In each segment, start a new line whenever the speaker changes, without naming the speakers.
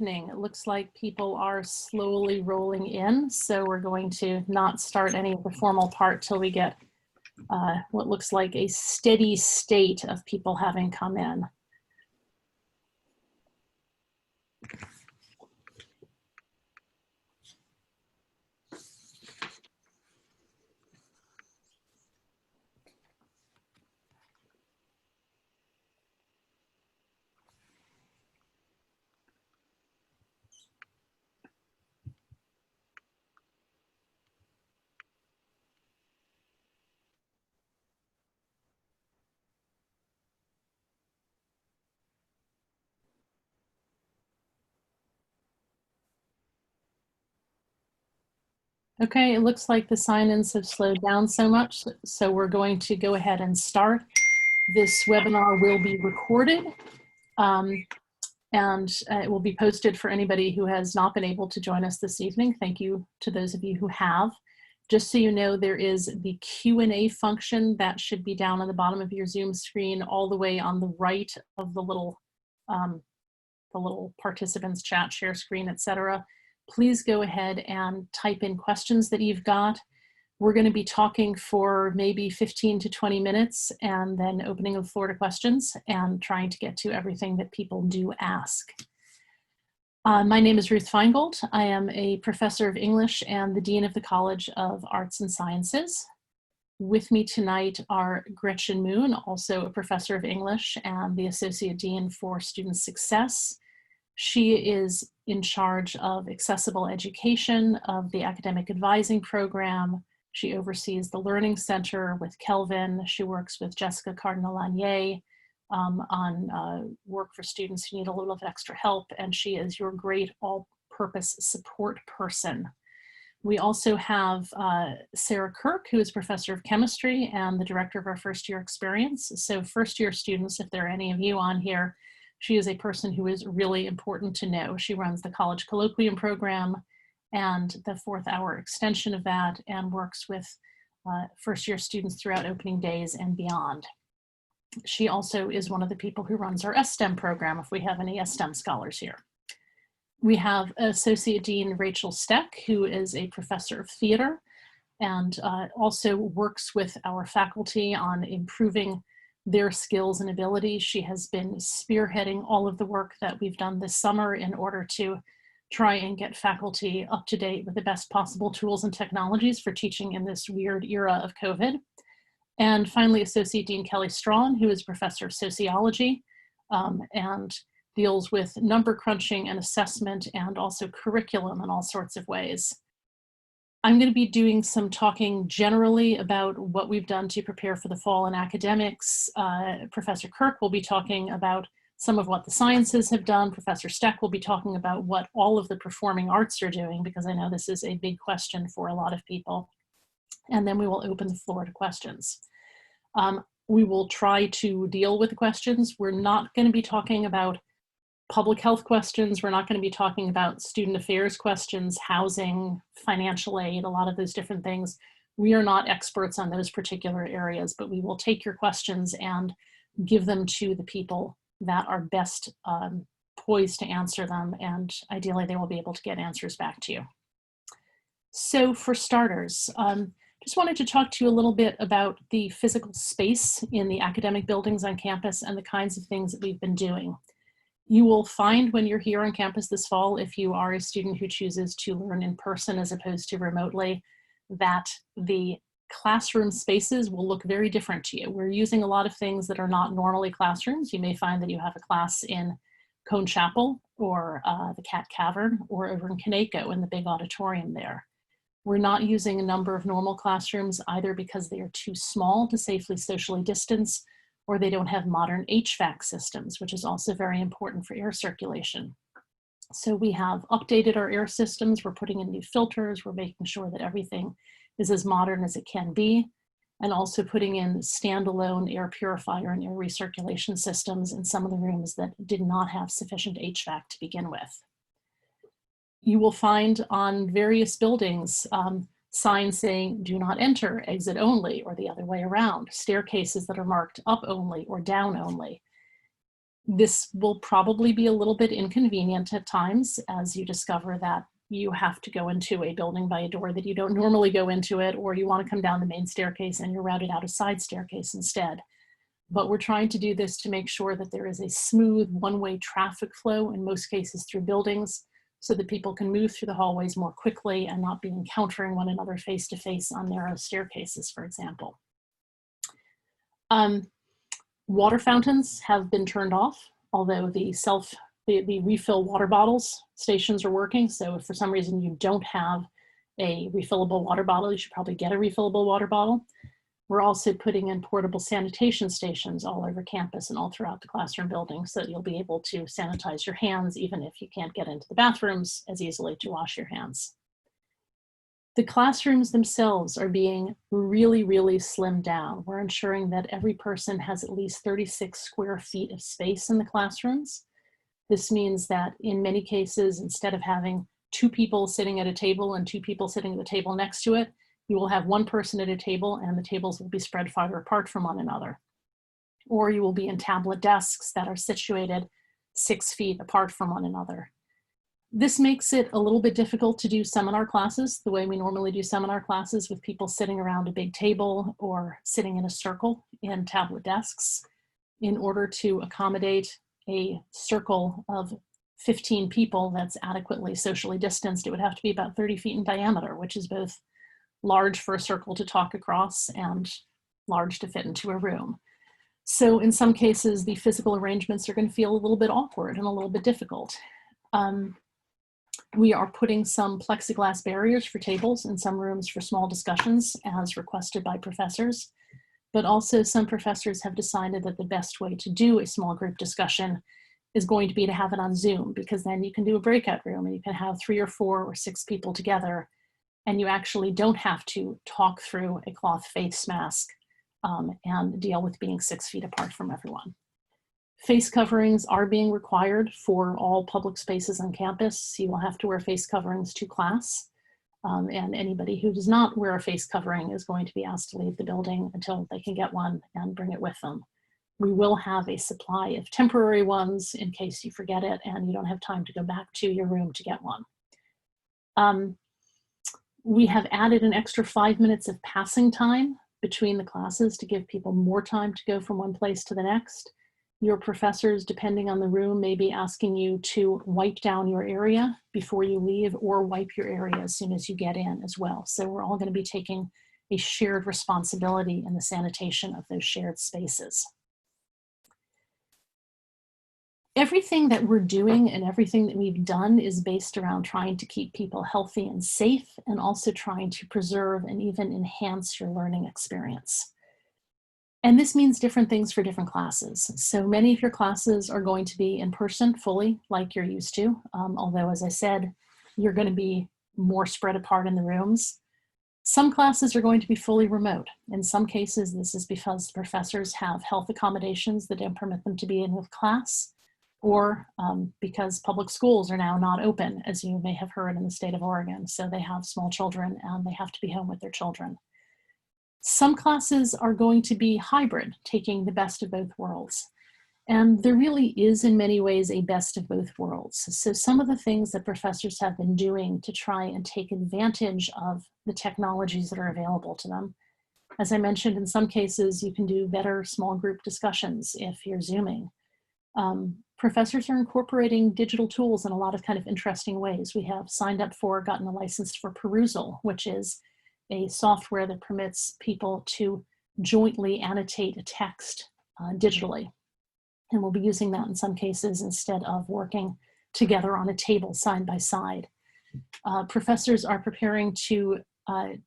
evening. It looks like people are slowly rolling in, so we're going to not start any of the formal part till we get what looks like a steady state of people having come in. Okay, it looks like the sign-ins have slowed down so much, so we're going to go ahead and start. This webinar will be recorded and it will be posted for anybody who has not been able to join us this evening. Thank you to those of you who have. Just so you know, there is the Q&A function that should be down on the bottom of your Zoom screen, all the way on the right of the little participants chat, share screen, etc. Please go ahead and type in questions that you've got. We're going to be talking for maybe 15 to 20 minutes and then opening the floor to questions and trying to get to everything that people do ask. My name is Ruth Feingold. I am a professor of English and the Dean of the College of Arts and Sciences. With me tonight are Gretchen Moon, also a professor of English and the Associate Dean for Student Success. She is in charge of accessible education of the academic advising program. She oversees the Learning Center with Kelvin. She works with Jessica Cardinal-Lanier on work for students who need a little bit of extra help, and she is your great all-purpose support person. We also have Sarah Kirk, who is professor of chemistry and the director of our first year experience. So first year students, if there are any of you on here, she is a person who is really important to know. She runs the college colloquium program and the 4th hour extension of that, and works with first year students throughout opening days and beyond. She also is one of the people who runs our STEM program, if we have any STEM scholars here. We have Associate Dean Rachel Steck, who is a professor of theater and also works with our faculty on improving their skills and abilities. She has been spearheading all of the work that we've done this summer in order to try and get faculty up to date with the best possible tools and technologies for teaching in this weird era of COVID. And finally, Associate Dean Kelly Strawn, who is professor of sociology and deals with number crunching and assessment and also curriculum in all sorts of ways. I'm going to be doing some talking generally about what we've done to prepare for the fall in academics. Professor Kirk will be talking about some of what the sciences have done. Professor Steck will be talking about what all of the performing arts are doing, because I know this is a big question for a lot of people. And then we will open the floor to questions. We will try to deal with the questions. We're not going to be talking about public health questions. We're not going to be talking about student affairs questions, housing, financial aid, a lot of those different things. We are not experts on those particular areas, but we will take your questions and give them to the people that are best poised to answer them, and ideally they will be able to get answers back to you. So for starters, just wanted to talk to you a little bit about the physical space in the academic buildings on campus and the kinds of things that we've been doing. You will find when you're here on campus this fall, if you are a student who chooses to learn in person as opposed to remotely, that the classroom spaces will look very different to you. We're using a lot of things that are not normally classrooms. You may find that you have a class in Cone Chapel or the Cat Cavern or over in Kaneko in the big auditorium there. We're not using a number of normal classrooms either because they are too small to safely socially distance, or they don't have modern HVAC systems, which is also very important for air circulation. So we have updated our air systems. We're putting in new filters. We're making sure that everything is as modern as it can be, and also putting in standalone air purifier and air recirculation systems in some of the rooms that did not have sufficient HVAC to begin with. You will find on various buildings signs saying do not enter, exit only, or the other way around, staircases that are marked up only or down only. This will probably be a little bit inconvenient at times as you discover that you have to go into a building by a door that you don't normally go into it, or you want to come down the main staircase and you're routed out a side staircase instead. But we're trying to do this to make sure that there is a smooth one-way traffic flow, in most cases through buildings, so that people can move through the hallways more quickly and not be encountering one another face-to-face on narrow staircases, for example. Water fountains have been turned off, although the refill water bottles stations are working. So if for some reason you don't have a refillable water bottle, you should probably get a refillable water bottle. We're also putting in portable sanitation stations all over campus and all throughout the classroom building, so that you'll be able to sanitize your hands even if you can't get into the bathrooms as easily to wash your hands. The classrooms themselves are being really, really slimmed down. We're ensuring that every person has at least 36 square feet of space in the classrooms. This means that in many cases, instead of having 2 people sitting at a table and 2 people sitting at the table next to it, you will have 1 person at a table and the tables will be spread farther apart from one another. Or you will be in tablet desks that are situated 6 feet apart from one another. This makes it a little bit difficult to do seminar classes the way we normally do seminar classes, with people sitting around a big table or sitting in a circle in tablet desks. In order to accommodate a circle of 15 people that's adequately socially distanced, it would have to be about 30 feet in diameter, which is both large for a circle to talk across and large to fit into a room. So in some cases, the physical arrangements are going to feel a little bit awkward and a little bit difficult. We are putting some plexiglass barriers for tables in some rooms for small discussions as requested by professors, but also some professors have decided that the best way to do a small group discussion is going to be to have it on Zoom, because then you can do a breakout room and you can have 3 or 4 or 6 people together, and you actually don't have to talk through a cloth face mask and deal with being 6 feet apart from everyone. Face coverings are being required for all public spaces on campus. You will have to wear face coverings to class, and anybody who does not wear a face covering is going to be asked to leave the building until they can get one and bring it with them. We will have a supply of temporary ones in case you forget it and you don't have time to go back to your room to get one. We have added an extra 5 minutes of passing time between the classes to give people more time to go from one place to the next. Your professors, depending on the room, may be asking you to wipe down your area before you leave, or wipe your area as soon as you get in as well. So we're all going to be taking a shared responsibility in the sanitation of those shared spaces. Everything that we're doing and everything that we've done is based around trying to keep people healthy and safe, and also trying to preserve and even enhance your learning experience. And this means different things for different classes. So many of your classes are going to be in person fully, like you're used to, although, as I said, you're going to be more spread apart in the rooms. Some classes are going to be fully remote. In some cases, this is because professors have health accommodations that don't permit them to be in with class, or because public schools are now not open, as you may have heard in the state of Oregon. So they have small children and they have to be home with their children. Some classes are going to be hybrid, taking the best of both worlds. And there really is, in many ways, a best of both worlds. So some of the things that professors have been doing to try and take advantage of the technologies that are available to them. As I mentioned, in some cases, you can do better small group discussions if you're Zooming. Professors are incorporating digital tools in a lot of kind of interesting ways. We have signed up for, gotten a license for Perusal, which is a software that permits people to jointly annotate a text digitally. And we'll be using that in some cases instead of working together on a table side by side. Professors are preparing to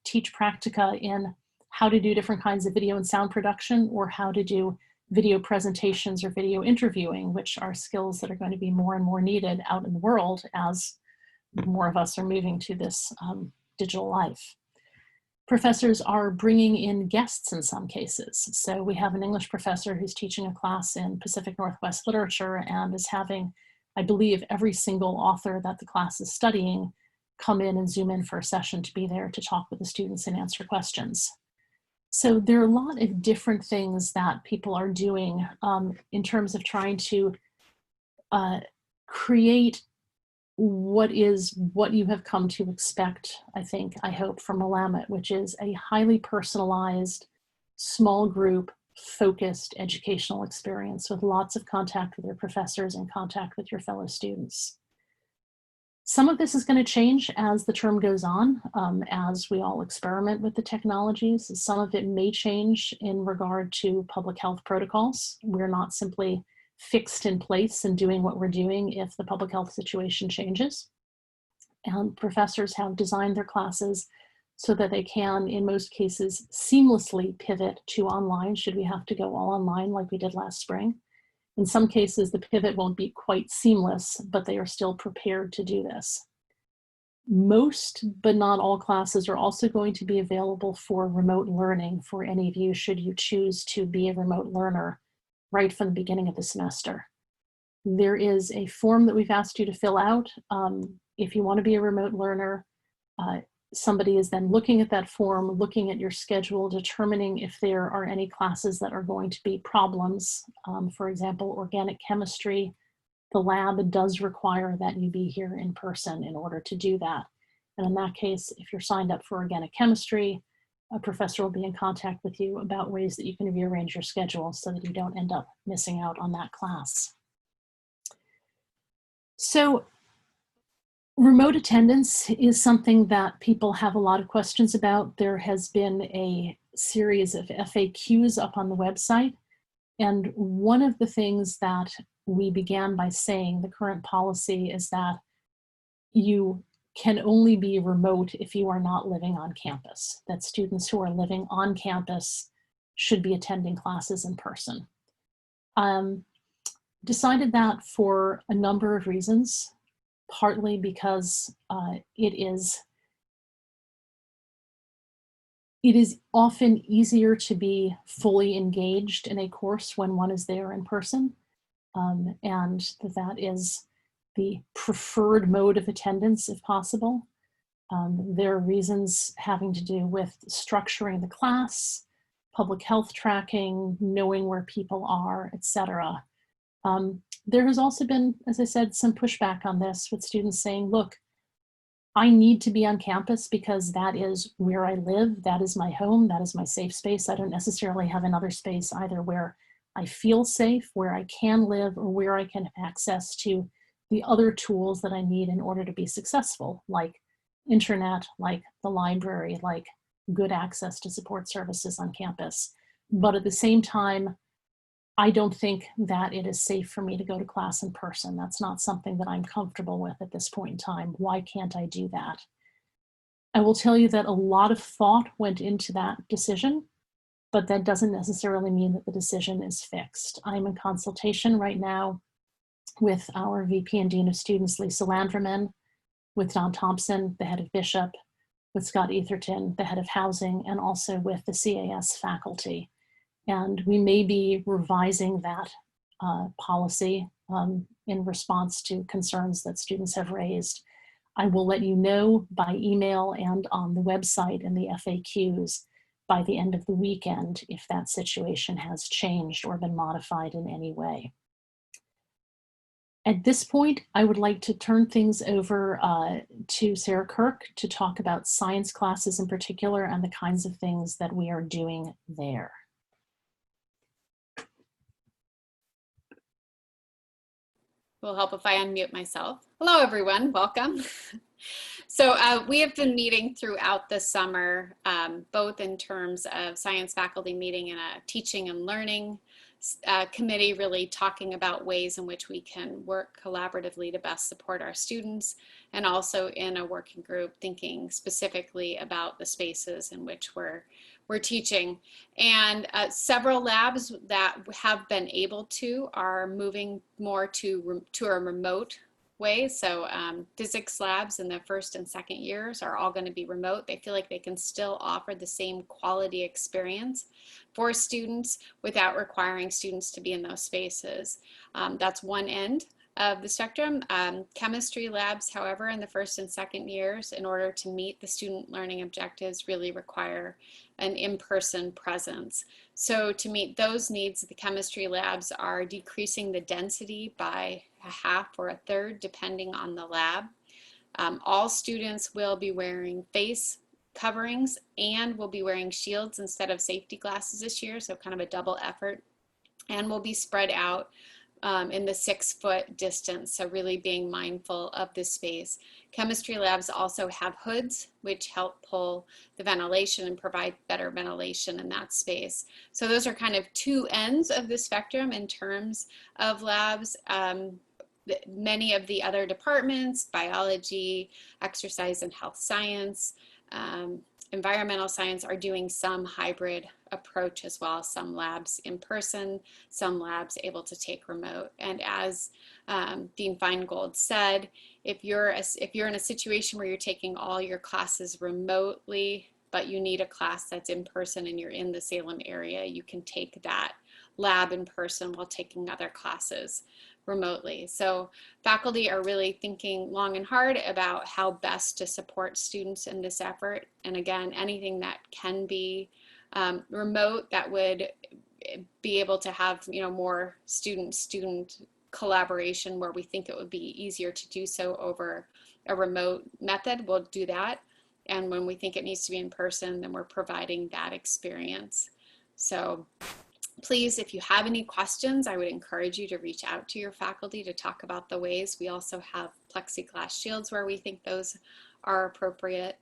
teach practica in how to do different kinds of video and sound production, or how to do video presentations or video interviewing, which are skills that are going to be more and more needed out in the world as more of us are moving to this digital life. Professors are bringing in guests in some cases. So we have an English professor who's teaching a class in Pacific Northwest literature and is having, I believe, every single author that the class is studying come in and Zoom in for a session to be there to talk with the students and answer questions. So there are a lot of different things that people are doing in terms of trying to create what you have come to expect, I hope, from Willamette, which is a highly personalized, small group, focused educational experience with lots of contact with your professors and contact with your fellow students. Some of this is going to change as the term goes on, as we all experiment with the technologies. Some of it may change in regard to public health protocols. We're not simply fixed in place and doing what we're doing if the public health situation changes. And professors have designed their classes so that they can, in most cases, seamlessly pivot to online should we have to go all online like we did last spring. In some cases, the pivot won't be quite seamless, but they are still prepared to do this. Most, but not all classes are also going to be available for remote learning for any of you should you choose to be a remote learner right from the beginning of the semester. There is a form that we've asked you to fill out. If you want to be a remote learner, somebody is then looking at that form, looking at your schedule, determining if there are any classes that are going to be problems. For example, organic chemistry, the lab does require that you be here in person in order to do that. And in that case, if you're signed up for organic chemistry, a professor will be in contact with you about ways that you can rearrange your schedule so that you don't end up missing out on that class. So remote attendance is something that people have a lot of questions about. There has been a series of FAQs up on the website. And one of the things that we began by saying, the current policy is that you can only be remote if you are not living on campus, that students who are living on campus should be attending classes in person. Decided that for a number of reasons, partly because it is often easier to be fully engaged in a course when one is there in person, and that is the preferred mode of attendance if possible. There are reasons having to do with structuring the class, public health tracking, knowing where people are, etc. There has also been, as I said, some pushback on this with students saying, look, I need to be on campus because that is where I live, that is my home, that is my safe space. I don't necessarily have another space either where I feel safe, where I can live, or where I can have access to the other tools that I need in order to be successful, like internet, like the library, like good access to support services on campus. But at the same time, I don't think that it is safe for me to go to class in person. That's not something that I'm comfortable with at this point in time. Why can't I do that? I will tell you that a lot of thought went into that decision, but that doesn't necessarily mean that the decision is fixed. I'm in consultation right now with our VP and Dean of Students, Lisa Landreman, with Don Thompson, the head of Bishop, with Scott Etherton, the head of Housing, and also with the CAS faculty. And we may be revising that policy in response to concerns that students have raised. I will let you know by email and on the website and the FAQs by the end of the weekend if that situation has changed or been modified in any way. At this point, I would like to turn things over to Sarah Kirk to talk about science classes in particular and the kinds of things that we are doing there.
Will help if I unmute myself. Hello, everyone. Welcome. So we have been meeting throughout the summer, both in terms of science faculty meeting and a teaching and learning committee, really talking about ways in which we can work collaboratively to best support our students, and also in a working group thinking specifically about the spaces in which we're teaching. And several labs that have been able to are moving more to a remote way. So physics labs in the first and second years are all going to be remote. They feel like they can still offer the same quality experience for students without requiring students to be in those spaces. That's one end of the spectrum. Chemistry labs, however, in the first and second years, in order to meet the student learning objectives, really require an in-person presence. So to meet those needs, the chemistry labs are decreasing the density by a half or a third, depending on the lab. All students will be wearing face coverings and will be wearing shields instead of safety glasses this year, so kind of a double effort, and will be spread out in the 6-foot distance, so really being mindful of the space. Chemistry labs also have hoods, which help pull the ventilation and provide better ventilation in that space. So those are kind of two ends of the spectrum in terms of labs. Many of the other departments, biology, exercise and health science, environmental science, are doing some hybrid approach as well. Some labs in person, some labs able to take remote. And as Dean Feingold said, if you're in a situation where you're taking all your classes remotely, but you need a class that's in person and you're in the Salem area, you can take that lab in person while taking other classes remotely. So faculty are really thinking long and hard about how best to support students in this effort. And again, anything that can be remote that would be able to have more student collaboration, where we think it would be easier to do so over a remote method, we'll do that. And when we think it needs to be in person, then we're providing that experience. So please, if you have any questions, I would encourage you to reach out to your faculty to talk about the ways. We also have plexiglass shields where we think those are appropriate.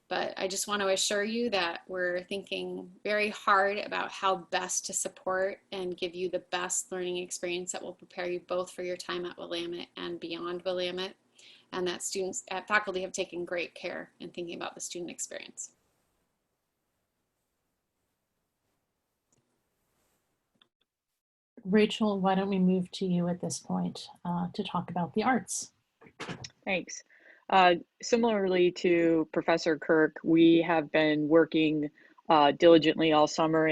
But I just want to assure you that we're thinking very hard about how best to support and give you the best learning experience that will prepare you both for your time at Willamette and beyond Willamette, and that faculty have taken great care in thinking about the student experience.
Rachel, why don't we move to you at this point to talk about the arts?
Thanks. Similarly to Professor Kirk, we have been working diligently all summer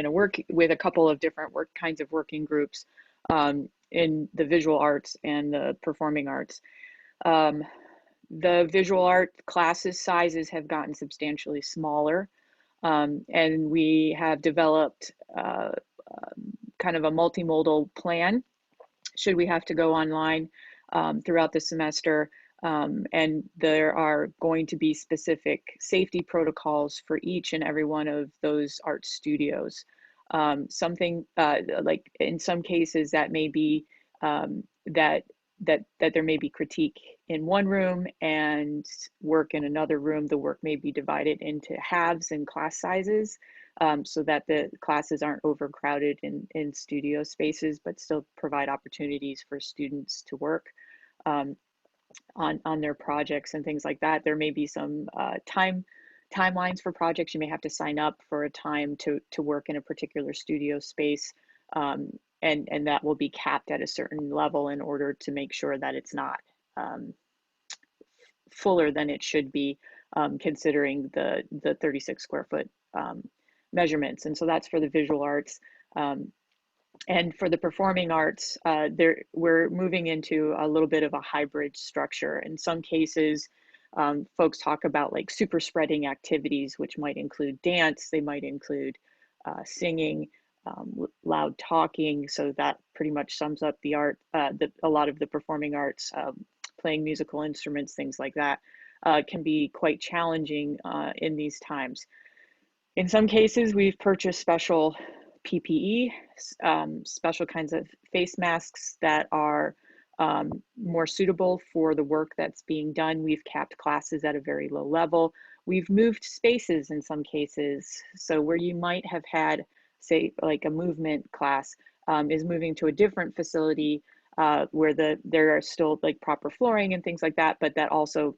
with a couple of different kinds of working groups in the visual arts and the performing arts. The visual art classes sizes have gotten substantially smaller, and we have developed kind of a multimodal plan should we have to go online throughout the semester. And there are going to be specific safety protocols for each and every one of those art studios. Something like in some cases that may be that there may be critique in one room and work in another room. The work may be divided into halves and class sizes so that the classes aren't overcrowded in studio spaces, but still provide opportunities for students to work on their projects and things like that. There may be some timelines for projects. You may have to sign up for a time to work in a particular studio space, and that will be capped at a certain level in order to make sure that it's not fuller than it should be, considering the 36 square foot measurements. And so that's for the visual arts. And for the performing arts, we're moving into a little bit of a hybrid structure. In some cases, folks talk about like super spreading activities, which might include dance, they might include singing, loud talking. So that pretty much sums up the art, a lot of the performing arts, playing musical instruments, things like that, can be quite challenging in these times. In some cases, we've purchased special PPE, special kinds of face masks that are more suitable for the work that's being done. We've capped classes at a very low level. We've moved spaces in some cases. So where you might have had, say, like a movement class is moving to a different facility where there are still like proper flooring and things like that, but that also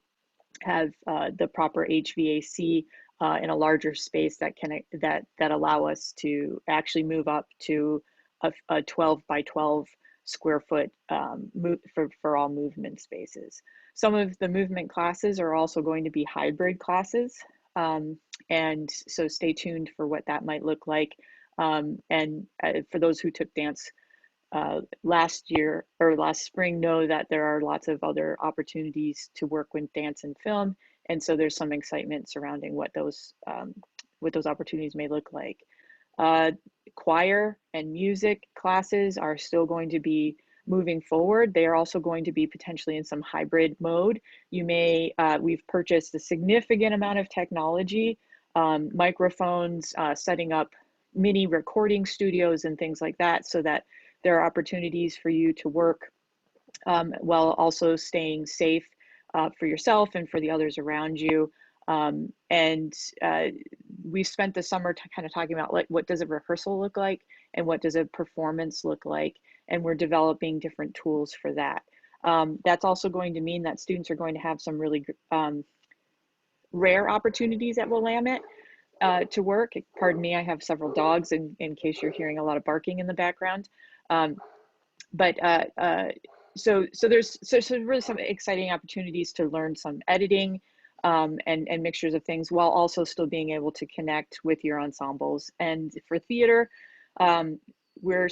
have the proper HVAC in a larger space that allow us to actually move up to a 12 by 12 square foot for all movement spaces. Some of the movement classes are also going to be hybrid classes, and so stay tuned for what that might look like. And for those who took dance last year or last spring, know that there are lots of other opportunities to work with dance and film, and so there's some excitement surrounding what those opportunities may look like. Choir and music classes are still going to be moving forward. They are also going to be potentially in some hybrid mode. You may, we've purchased a significant amount of technology, microphones, setting up mini recording studios and things like that, so that there are opportunities for you to work while also staying safe for yourself and for the others around you. We spent the summer kind of talking about, like, what does a rehearsal look like and what does a performance look like, and we're developing different tools for that. That's also going to mean that students are going to have some really rare opportunities at Willamette to work. Pardon me, I have several dogs in case you're hearing a lot of barking in the background. So there's really some exciting opportunities to learn some editing and mixtures of things, while also still being able to connect with your ensembles. And for theater, we're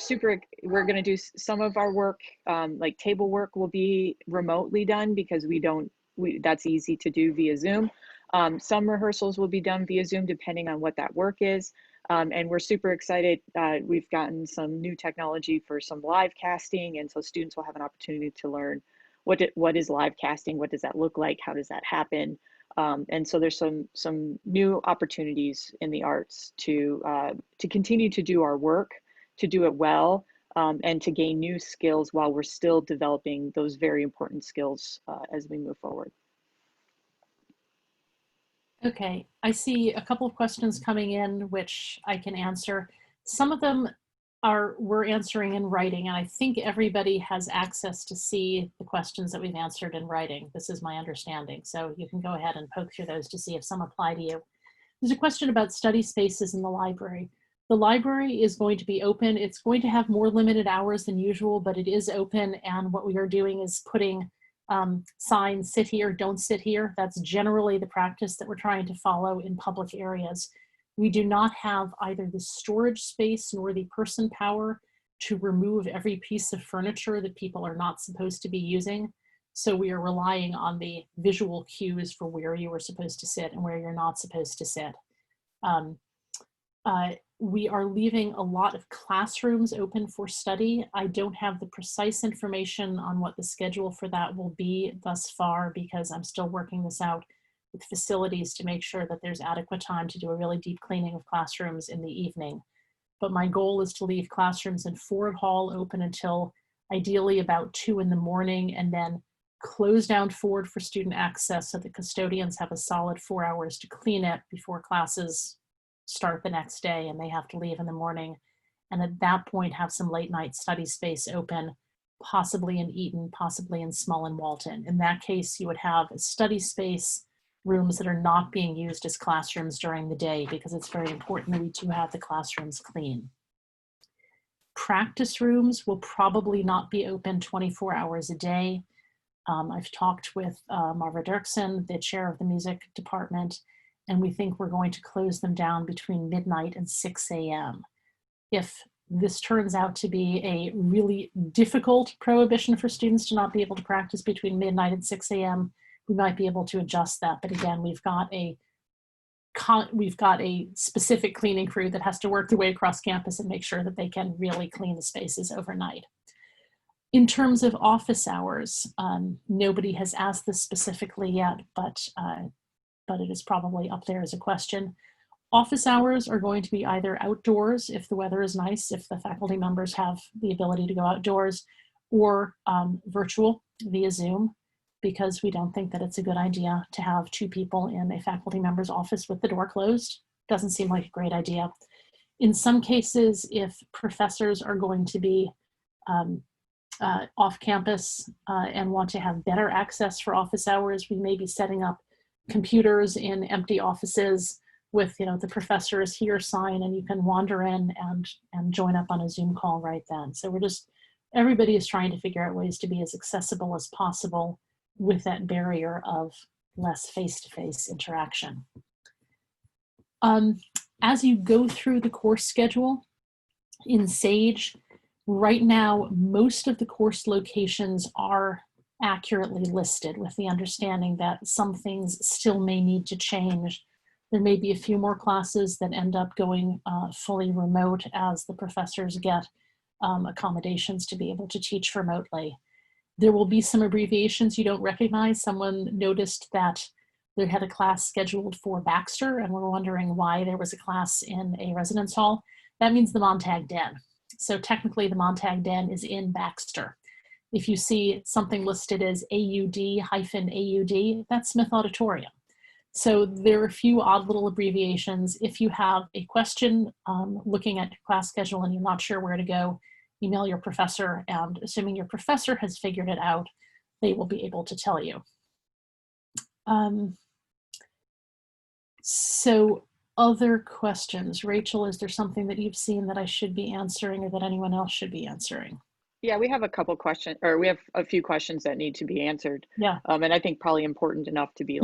going to do some of our work, like table work will be remotely done, because that's easy to do via Zoom. Some rehearsals will be done via Zoom depending on what that work is. And we're super excited. We've gotten some new technology for some live casting, and so students will have an opportunity to learn what is live casting, what does that look like, how does that happen. And so there's some new opportunities in the arts to continue to do our work, to do it well, and to gain new skills while we're still developing those very important skills as we move forward.
Okay, I see a couple of questions coming in, which I can answer. Some of them we're answering in writing, and I think everybody has access to see the questions that we've answered in writing. This is my understanding. So you can go ahead and poke through those to see if some apply to you. There's a question about study spaces in the library. The library is going to be open. It's going to have more limited hours than usual, but it is open, and what we are doing is putting signs, sit here, don't sit here. That's generally the practice that we're trying to follow in public areas. We do not have either the storage space nor the person power to remove every piece of furniture that people are not supposed to be using. So we are relying on the visual cues for where you are supposed to sit and where you're not supposed to sit. We are leaving a lot of classrooms open for study. I don't have the precise information on what the schedule for that will be thus far, because I'm still working this out with facilities to make sure that there's adequate time to do a really deep cleaning of classrooms in the evening. But my goal is to leave classrooms in Ford Hall open until ideally about 2 in the morning, and then close down Ford for student access so the custodians have a solid 4 hours to clean it before classes start the next day and they have to leave in the morning. And at that point have some late night study space open, possibly in Eaton, possibly in Small and Walton. In that case, you would have a study space, rooms that are not being used as classrooms during the day, because it's very important that we do have the classrooms clean. Practice rooms will probably not be open 24 hours a day. I've talked with Marva Dirksen, the chair of the music department, and we think we're going to close them down between midnight and 6 a.m. If this turns out to be a really difficult prohibition for students to not be able to practice between midnight and 6 a.m., we might be able to adjust that. But again, we've got a specific cleaning crew that has to work their way across campus and make sure that they can really clean the spaces overnight. In terms of office hours, nobody has asked this specifically yet, but it is probably up there as a question. Office hours are going to be either outdoors if the weather is nice, if the faculty members have the ability to go outdoors, or virtual via Zoom, because we don't think that it's a good idea to have 2 people in a faculty member's office with the door closed. Doesn't seem like a great idea. In some cases, if professors are going to be off campus and want to have better access for office hours, we may be setting up computers in empty offices with, the professor is here sign, and you can wander in and join up on a Zoom call right then. So everybody is trying to figure out ways to be as accessible as possible with that barrier of less face-to-face interaction. As you go through the course schedule in SAGE, right now, most of the course locations are accurately listed, with the understanding that some things still may need to change. There may be a few more classes that end up going fully remote as the professors get accommodations to be able to teach remotely. There will be some abbreviations you don't recognize. Someone noticed that they had a class scheduled for Baxter and were wondering why there was a class in a residence hall. That means the Montag Den. So technically the Montag Den is in Baxter. If you see something listed as AUD-AUD, that's Smith Auditorium. So there are a few odd little abbreviations. If you have a question looking at your class schedule and you're not sure where to go, email your professor, and assuming your professor has figured it out, they will be able to tell you. So other questions? Rachel, is there something that you've seen that I should be answering or that anyone else should be answering?
Yeah, we have a couple questions, or we have a few questions that need to be answered.
Yeah.
And I think probably important enough to be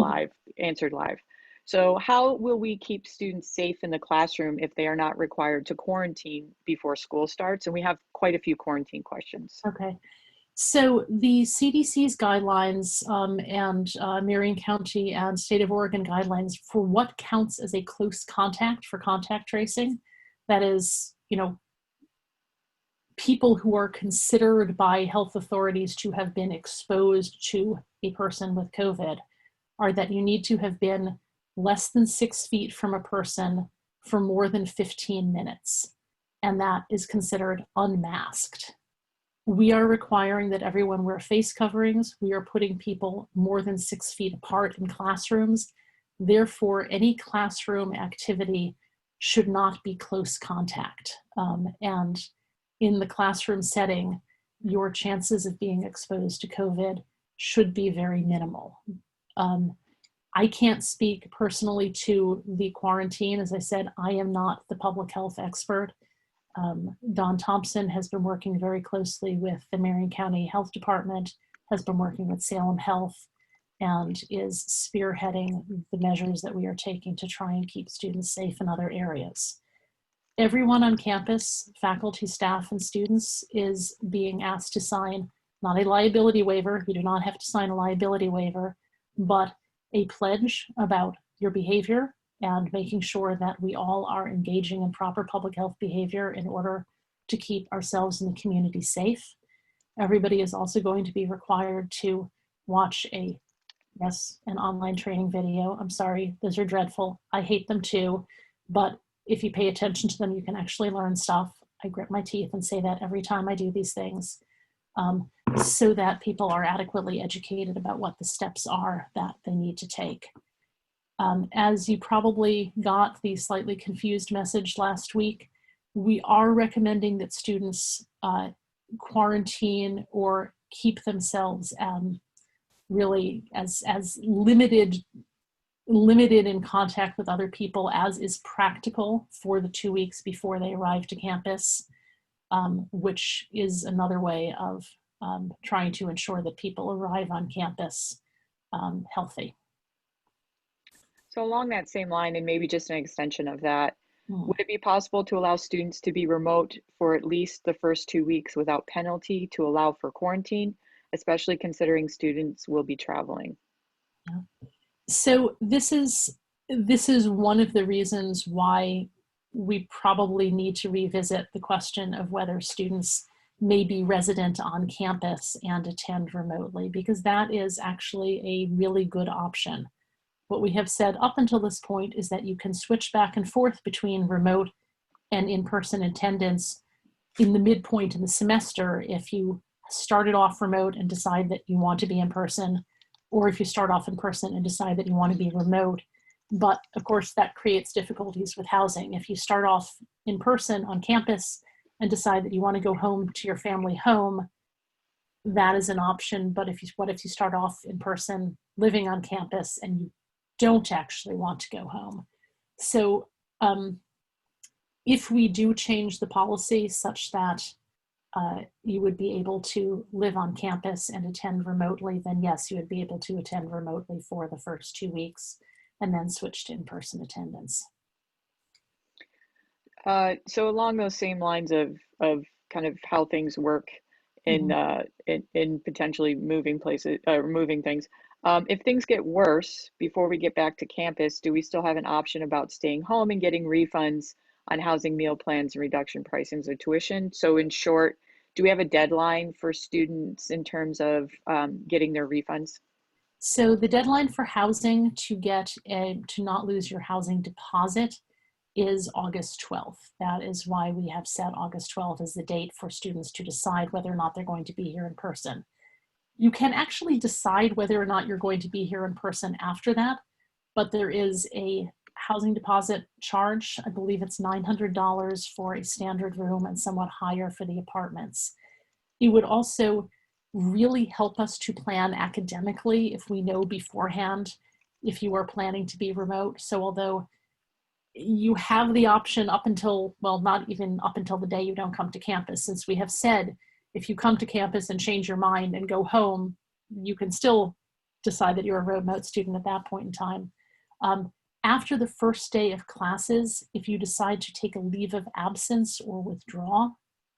answered live. So how will we keep students safe in the classroom if they are not required to quarantine before school starts? And we have quite a few quarantine questions.
Okay. So the CDC's guidelines and Marion County and State of Oregon guidelines for what counts as a close contact for contact tracing, that is, you know, people who are considered by health authorities to have been exposed to a person with COVID, are that you need to have been less than 6 feet from a person for more than 15 minutes. And that is considered unmasked. We are requiring that everyone wear face coverings. We are putting people more than 6 feet apart in classrooms. Therefore, any classroom activity should not be close contact. And in the classroom setting, your chances of being exposed to COVID should be very minimal. I can't speak personally to the quarantine. As I said, I am not the public health expert. Don Thompson has been working very closely with the Marion County Health Department, has been working with Salem Health, and is spearheading the measures that we are taking to try and keep students safe in other areas. Everyone on campus, faculty, staff, and students, is being asked to sign not a liability waiver. You do not have to sign a liability waiver, but a pledge about your behavior and making sure that we all are engaging in proper public health behavior in order to keep ourselves and the community safe. Everybody is also going to be required to watch an online training video. I'm sorry, those are dreadful. I hate them too, but if you pay attention to them, you can actually learn stuff. I grit my teeth and say that every time I do these things, so that people are adequately educated about what the steps are that they need to take. As you probably got the slightly confused message last week, we are recommending that students quarantine or keep themselves really as limited in contact with other people as is practical for the 2 weeks before they arrive to campus, which is another way of trying to ensure that people arrive on campus healthy.
So along that same line, and maybe just an extension of that, would it be possible to allow students to be remote for at least the first 2 weeks without penalty to allow for quarantine, especially considering students will be traveling?
Yeah. So this is one of the reasons why we probably need to revisit the question of whether students may be resident on campus and attend remotely, because that is actually a really good option. What we have said up until this point is that you can switch back and forth between remote and in-person attendance in the midpoint in the semester if you started off remote and decide that you want to be in person, or if you start off in person and decide that you want to be remote. But of course, that creates difficulties with housing. If you start off in person on campus and decide that you want to go home to your family home, that is an option. But what if you start off in person living on campus and you don't actually want to go home? So if we do change the policy such that you would be able to live on campus and attend remotely, then yes, you would be able to attend remotely for the first 2 weeks and then switch to in-person attendance.
So along those same lines of kind of how things work in potentially moving places, moving things. If things get worse before we get back to campus, do we still have an option about staying home and getting refunds on housing, meal plans, and reduction pricings of tuition. So in short, do we have a deadline for students in terms of getting their refunds?
So the deadline for housing to not lose your housing deposit is August 12th. That is why we have set August 12th as the date for students to decide whether or not they're going to be here in person. You can actually decide whether or not you're going to be here in person after that, but there is a housing deposit charge. I believe it's $900 for a standard room and somewhat higher for the apartments. It would also really help us to plan academically if we know beforehand if you are planning to be remote. So although you have the option up until, well, not even up until the day you don't come to campus, since we have said if you come to campus and change your mind and go home, you can still decide that you're a remote student at that point in time. After the first day of classes, if you decide to take a leave of absence or withdraw,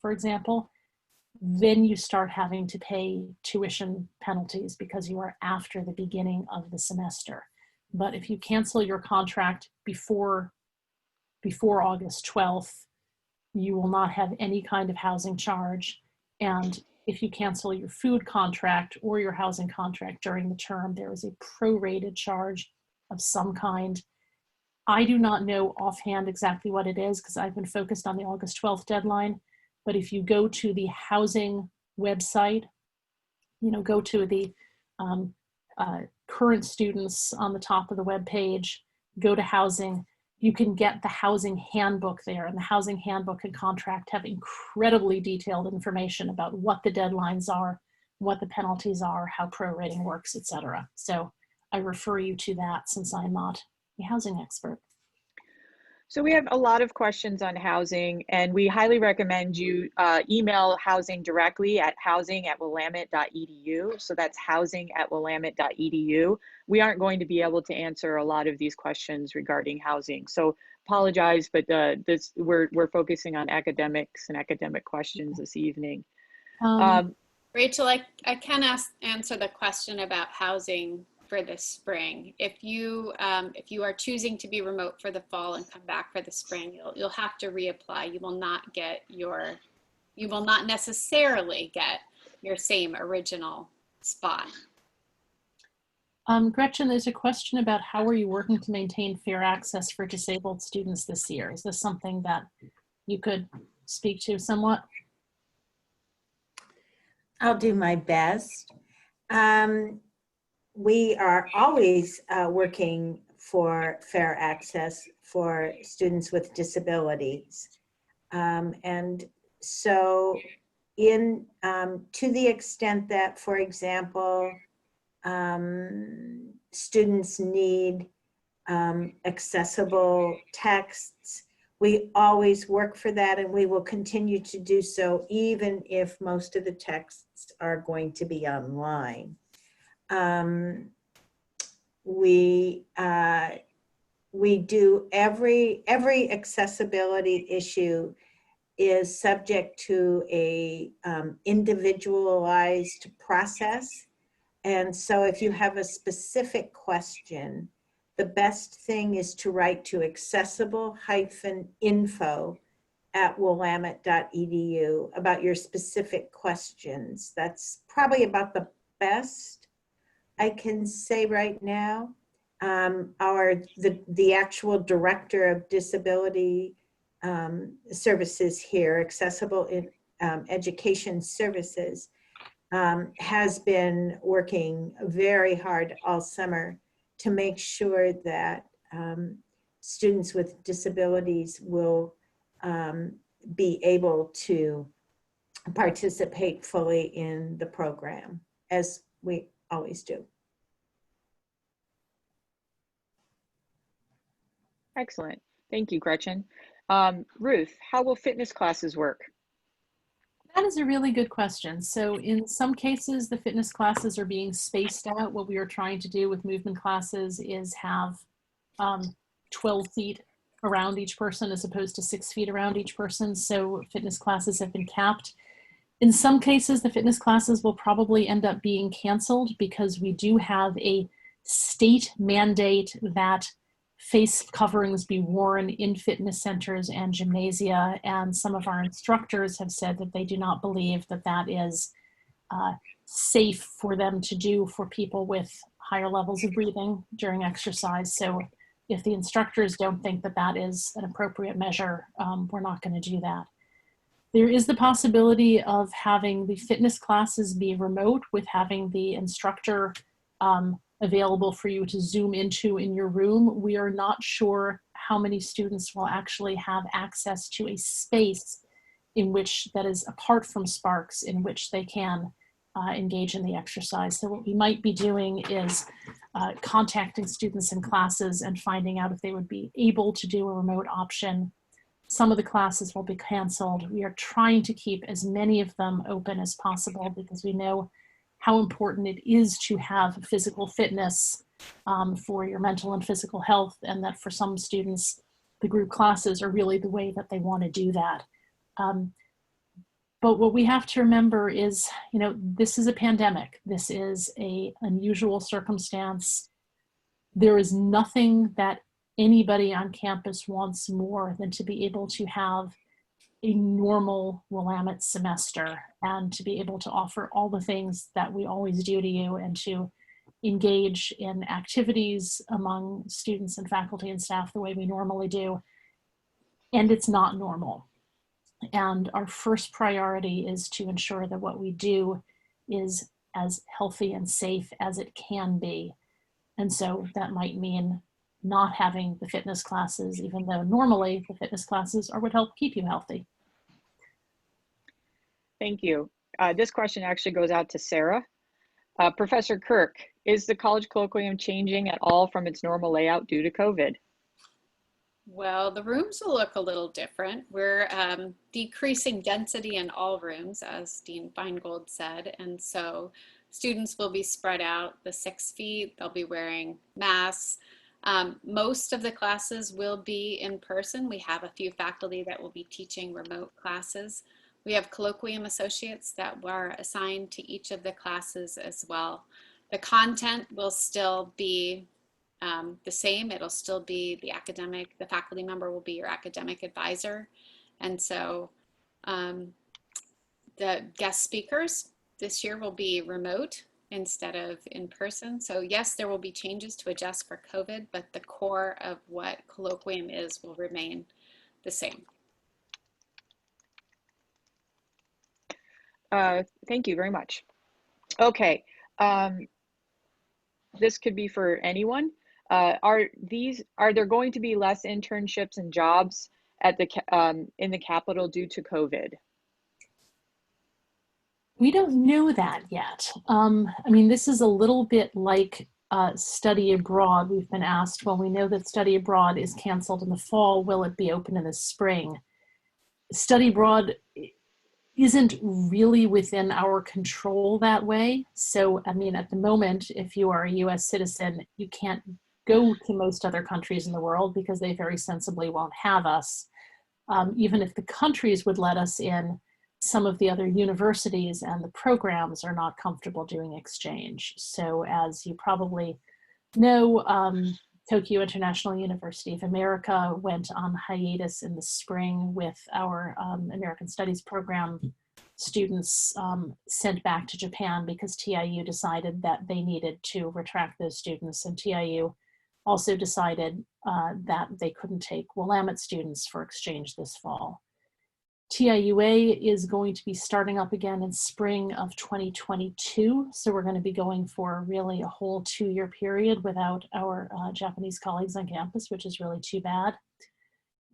for example, then you start having to pay tuition penalties because you are after the beginning of the semester. But if you cancel your contract before August 12th, you will not have any kind of housing charge. And if you cancel your food contract or your housing contract during the term, there is a prorated charge of some kind. I do not know offhand exactly what it is because I've been focused on the August 12th deadline. But if you go to the housing website, go to the current students on the top of the web page, go to housing, you can get the housing handbook there, and the housing handbook and contract have incredibly detailed information about what the deadlines are, what the penalties are, how prorating works, etc. So I refer you to that since I'm not a housing expert.
So we have a lot of questions on housing, and we highly recommend you email housing directly at housing@willamette.edu. So that's housing@willamette.edu. We aren't going to be able to answer a lot of these questions regarding housing. So apologize, but we're focusing on academics and academic questions this evening.
Rachel, I can answer the question about housing for this spring. If you are choosing to be remote for the fall and come back for the spring, you'll have to reapply. You will not necessarily get your same original spot.
Gretchen, there's a question about how are you working to maintain fair access for disabled students this year? Is this something that you could speak to somewhat?
I'll do my best. We are always working for fair access for students with disabilities. And so to the extent that, for example, students need accessible texts, we always work for that, and we will continue to do so even if most of the texts are going to be online. We do every accessibility issue is subject to a individualized process. And so if you have a specific question, the best thing is to write to accessible-info@willamette.edu about your specific questions. That's probably about the best I can say right now. The actual director of disability services here, Accessible Education Services, has been working very hard all summer to make sure that students with disabilities will be able to participate fully in the program, as we always do.
Excellent. Thank you, Gretchen. Ruth, how will fitness classes work?
That is a really good question. So in some cases, the fitness classes are being spaced out. What we are trying to do with movement classes is have 12 feet around each person as opposed to 6 feet around each person. So fitness classes have been capped. In some cases, the fitness classes will probably end up being canceled because we do have a state mandate that face coverings be worn in fitness centers and gymnasia. And some of our instructors have said that they do not believe that that is safe for them to do for people with higher levels of breathing during exercise. So if the instructors don't think that that is an appropriate measure, we're not going to do that. There is the possibility of having the fitness classes be remote, with having the instructor available for you to Zoom into in your room. We are not sure how many students will actually have access to a space in which, that is apart from Sparks, in which they can engage in the exercise. So what we might be doing is contacting students in classes and finding out if they would be able to do a remote option. Some of the classes will be canceled. We are trying to keep as many of them open as possible because we know how important it is to have physical fitness for your mental and physical health, and that for some students, the group classes are really the way that they want to do that. But what we have to remember is, you know, this is a pandemic. This is an unusual circumstance. There is nothing that anybody on campus wants more than to be able to have a normal Willamette semester and to be able to offer all the things that we always do to you, and to engage in activities among students and faculty and staff the way we normally do. And it's not normal. And our first priority is to ensure that what we do is as healthy and safe as it can be. And so that might mean not having the fitness classes, even though normally the fitness classes are what help keep you healthy.
Thank you. This question actually goes out to Sarah. Professor Kirk, is the college colloquium changing at all from its normal layout due to COVID?
Well, the rooms will look a little different. We're decreasing density in all rooms, as Dean Feingold said, and so students will be spread out the 6 feet. They'll be wearing masks. Most of the classes will be in person. We have a few faculty that will be teaching remote classes. We have colloquium associates that were assigned to each of the classes as well. The content will still be the same. It'll still be the faculty member will be your academic advisor. And so the guest speakers this year will be remote instead of in person. So yes, there will be changes to adjust for COVID, but the core of what colloquium is will remain the same.
Thank you very much. Okay, this could be for anyone. Are there going to be less internships and jobs at the in the Capitol due to COVID?
We don't know that yet. I mean, this is a little bit like study abroad. We've been asked, well, we know that study abroad is canceled in the fall. Will it be open in the spring? Study abroad isn't really within our control that way. So, I mean, at the moment, if you are a US citizen, you can't go to most other countries in the world because they very sensibly won't have us. Even if the countries would let us in, some of the other universities and the programs are not comfortable doing exchange. So as you probably know, Tokyo International University of America went on hiatus in the spring with our American Studies program students sent back to Japan because TIU decided that they needed to retract those students, and TIU also decided that they couldn't take Willamette students for exchange this fall. TIUA is going to be starting up again in spring of 2022. So we're going to be going for really a whole 2-year period without our Japanese colleagues on campus, which is really too bad.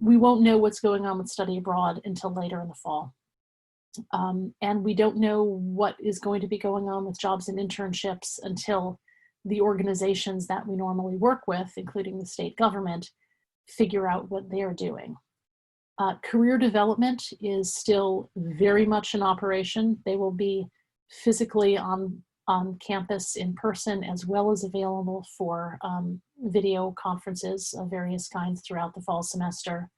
We won't know what's going on with study abroad until later in the fall. And we don't know what is going to be going on with jobs and internships until the organizations that we normally work with, including the state government, figure out what they're doing. Career development is still very much in operation. They will be physically on campus in person, as well as available for video conferences of various kinds throughout the fall semester.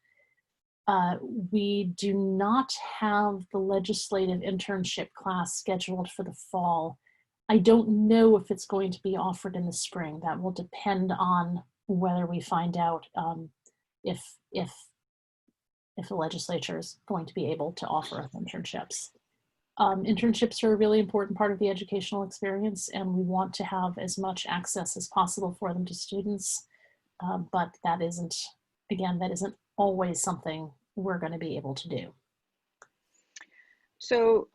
We do not have the legislative internship class scheduled for the fall. I don't know if it's going to be offered in the spring. That will depend on whether we find out if the legislature is going to be able to offer internships. Internships are a really important part of the educational experience, and we want to have as much access as possible for them to students. But that isn't always something we're going to be able to do.
So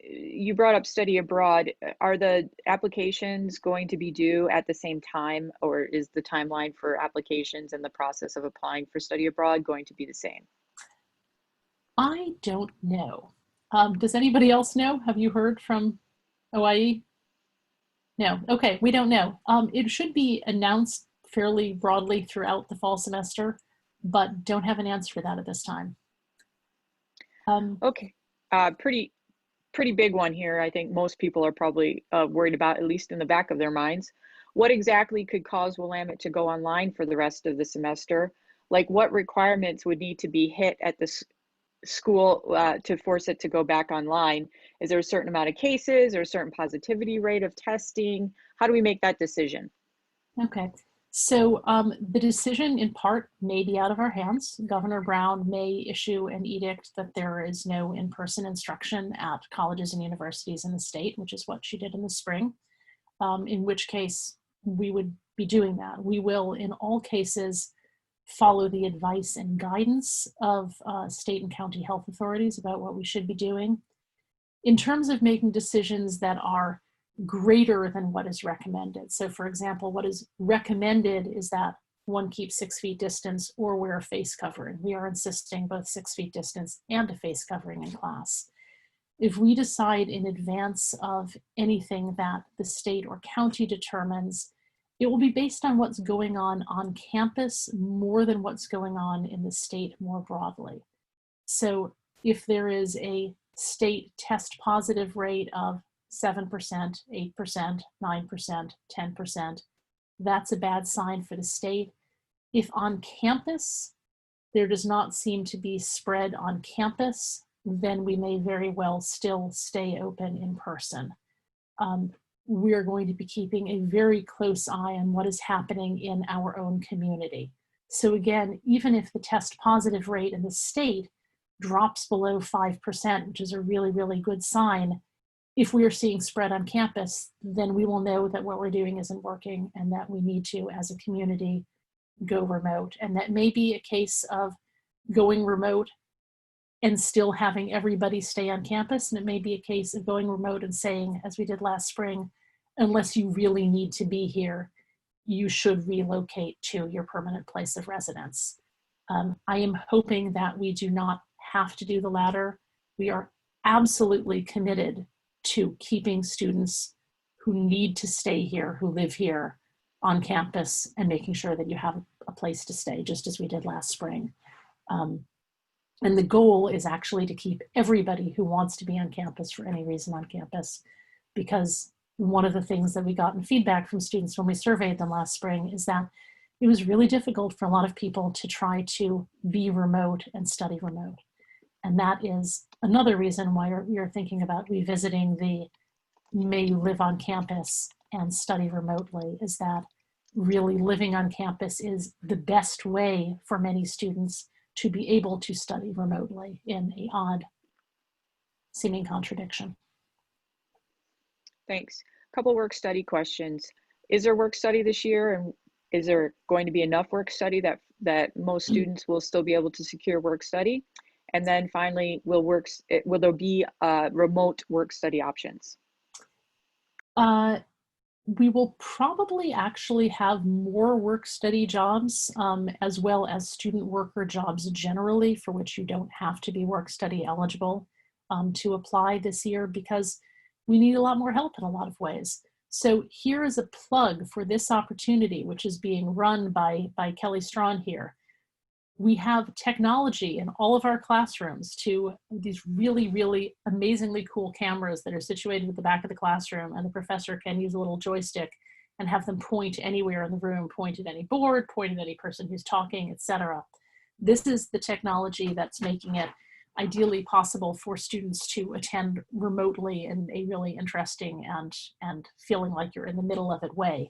you brought up study abroad. Are the applications going to be due at the same time, or is the timeline for applications and the process of applying for study abroad going to be the same?
I don't know. Does anybody else know? Have you heard from OIE? No. Okay, we don't know. It should be announced fairly broadly throughout the fall semester, but don't have an answer for that at this time.
Okay, pretty big one here. I think most people are probably worried about, at least in the back of their minds. What exactly could cause Willamette to go online for the rest of the semester? Like, what requirements would need to be hit at the school to force it to go back online? Is there a certain amount of cases or a certain positivity rate of testing? How do we make that decision?
Okay, so the decision in part may be out of our hands. Governor Brown may issue an edict that there is no in-person instruction at colleges and universities in the state, which is what she did in the spring, in which case we would be doing that. We will, in all cases, follow the advice and guidance of state and county health authorities about what we should be doing. In terms of making decisions that are greater than what is recommended. So for example, what is recommended is that one keep 6 feet distance or wear a face covering. We are insisting both 6 feet distance and a face covering in class. If we decide in advance of anything that the state or county determines, it will be based on what's going on campus more than what's going on in the state more broadly. So if there is a state test positive rate of 7%, 8%, 9%, 10%, that's a bad sign for the state. If on campus there does not seem to be spread on campus, then we may very well still stay open in person. We are going to be keeping a very close eye on what is happening in our own community. So again, even if the test positive rate in the state drops below 5%, which is a really, really good sign, if we are seeing spread on campus, then we will know that what we're doing isn't working and that we need to, as a community, go remote. And that may be a case of going remote and still having everybody stay on campus. And it may be a case of going remote and saying, as we did last spring, unless you really need to be here, you should relocate to your permanent place of residence. I am hoping that we do not have to do the latter. We are absolutely committed to keeping students who need to stay here, who live here on campus, and making sure that you have a place to stay, just as we did last spring. And the goal is actually to keep everybody who wants to be on campus for any reason on campus, because one of the things that we got in feedback from students when we surveyed them last spring is that it was really difficult for a lot of people to try to be remote and study remote. And that is another reason why we are thinking about revisiting the may you live on campus and study remotely, is that really living on campus is the best way for many students to be able to study remotely, in an odd seeming contradiction.
Thanks. A couple work study questions. Is there work study this year, and is there going to be enough work study that most students will still be able to secure work study? And then finally, will there be remote work study options?
We will probably actually have more work study jobs, as well as student worker jobs generally, for which you don't have to be work study eligible to apply this year, because we need a lot more help in a lot of ways. So here is a plug for this opportunity, which is being run by Kelly Strawn here. We have technology in all of our classrooms, to these really, really amazingly cool cameras that are situated at the back of the classroom, and the professor can use a little joystick and have them point anywhere in the room, point at any board, point at any person who's talking, etc. This is the technology that's making it ideally possible for students to attend remotely in a really interesting and feeling like you're in the middle of it way.